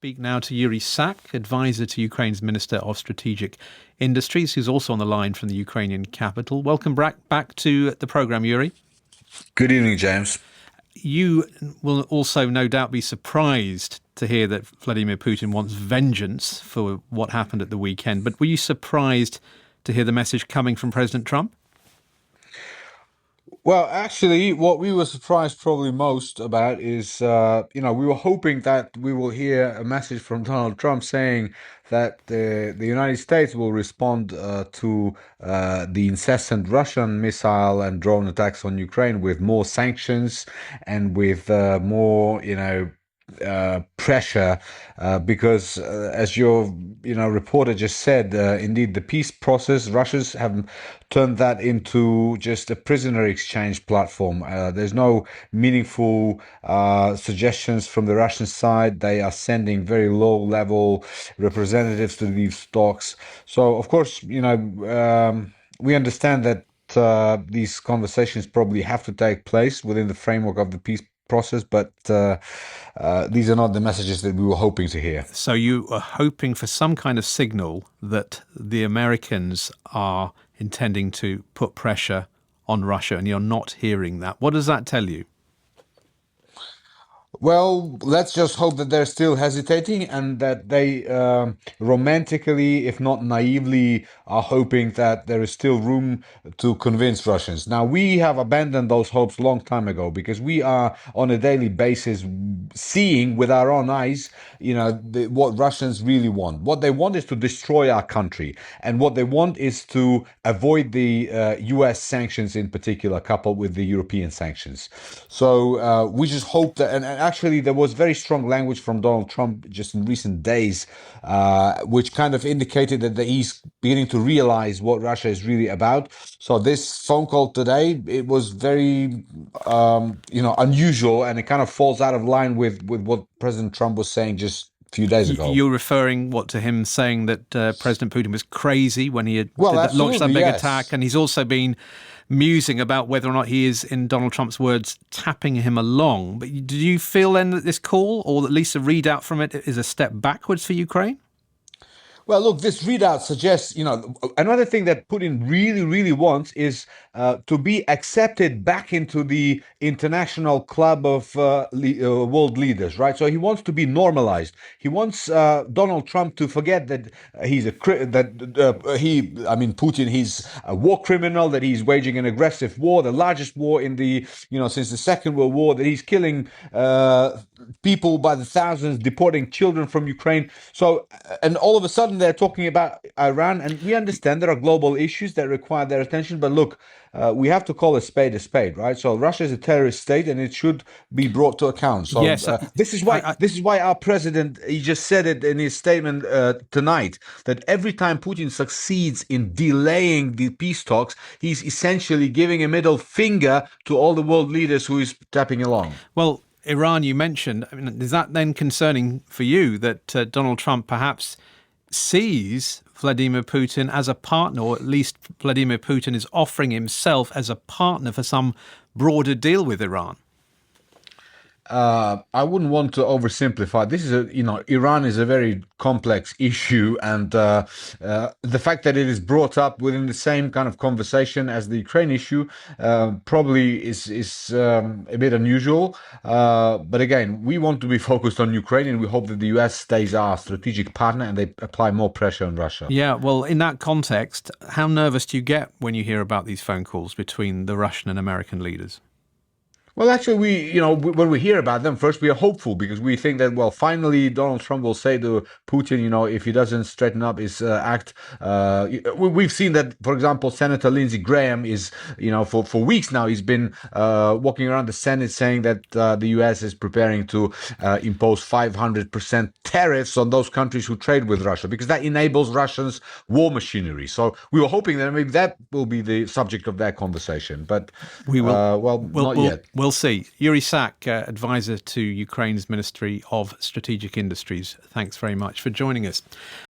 Speak now to Yuriy Sak, advisor to Ukraine's Minister of Strategic Industries, who's also on the line from the Ukrainian capital. Welcome back to the programme, Yuriy. Good evening, James. You will also no doubt be surprised to hear that Vladimir Putin wants vengeance for what happened at the weekend. But were you surprised to hear the message coming from President Trump? Well, actually, what we were surprised probably most about is, we were hoping that we will hear a message from Donald Trump saying that the United States will respond to the incessant Russian missile and drone attacks on Ukraine with more sanctions and with more, pressure because as your reporter just said, indeed the peace process, Russians have turned that into just a prisoner exchange platform. There's no meaningful suggestions from the Russian side. They are sending very low level representatives to these talks. So of course, we understand that these conversations probably have to take place within the framework of the peace process, but these are not the messages that we were hoping to hear. So you are hoping for some kind of signal that the Americans are intending to put pressure on Russia, and you're not hearing that. What does that tell you? Well, let's just hope that they're still hesitating and that they romantically, if not naively, are hoping that there is still room to convince Russians. Now, we have abandoned those hopes a long time ago because we are on a daily basis seeing with our own eyes, what Russians really want. What they want is to destroy our country. And what they want is to avoid the US sanctions in particular, coupled with the European sanctions. So we just hope that, and actually, there was very strong language from Donald Trump just in recent days, which kind of indicated that he's beginning to realize what Russia is really about. So this phone call today, it was very, unusual, and it kind of falls out of line with what President Trump was saying just a few days ago. You're referring to him saying that President Putin was crazy when he had launched that big attack, and he's also been musing about whether or not he is, in Donald Trump's words, tapping him along. But do you feel then that this call, or at least a readout from it, is a step backwards for Ukraine? Well, look, this readout suggests, another thing that Putin really, really wants is to be accepted back into the international club of world leaders, right? So he wants to be normalized. He wants Donald Trump to forget that Putin, he's a war criminal, that he's waging an aggressive war, the largest war in since the Second World War, that he's killing people by the thousands, deporting children from Ukraine. So, and all of a sudden they're talking about Iran, and we understand there are global issues that require their attention. But look, we have to call a spade, right? So Russia is a terrorist state, and it should be brought to account. So yes, this is why our president, he just said it in his statement tonight, that every time Putin succeeds in delaying the peace talks, he's essentially giving a middle finger to all the world leaders who is tapping along. Well, Iran, you mentioned. I mean, is that then concerning for you that Donald Trump perhaps sees Vladimir Putin as a partner, or at least Vladimir Putin is offering himself as a partner for some broader deal with Iran? I wouldn't want to oversimplify. This is Iran is a very complex issue, and the fact that it is brought up within the same kind of conversation as the Ukraine issue probably is a bit unusual. But again, we want to be focused on Ukraine, and we hope that the US stays our strategic partner and they apply more pressure on Russia. Yeah, well, in that context, how nervous do you get when you hear about these phone calls between the Russian and American leaders? Well, actually, when we hear about them, first we are hopeful because we think that, well, finally Donald Trump will say to Putin, if he doesn't straighten up his act. We've seen that, for example, Senator Lindsey Graham is, for weeks now, he's been walking around the Senate saying that the U.S. is preparing to impose 500% tariffs on those countries who trade with Russia because that enables Russia's war machinery. So we were hoping that maybe that will be the subject of that conversation, but we will. Not yet. We'll see. Yuriy Sak, advisor to Ukraine's Ministry of Strategic Industries. Thanks very much for joining us.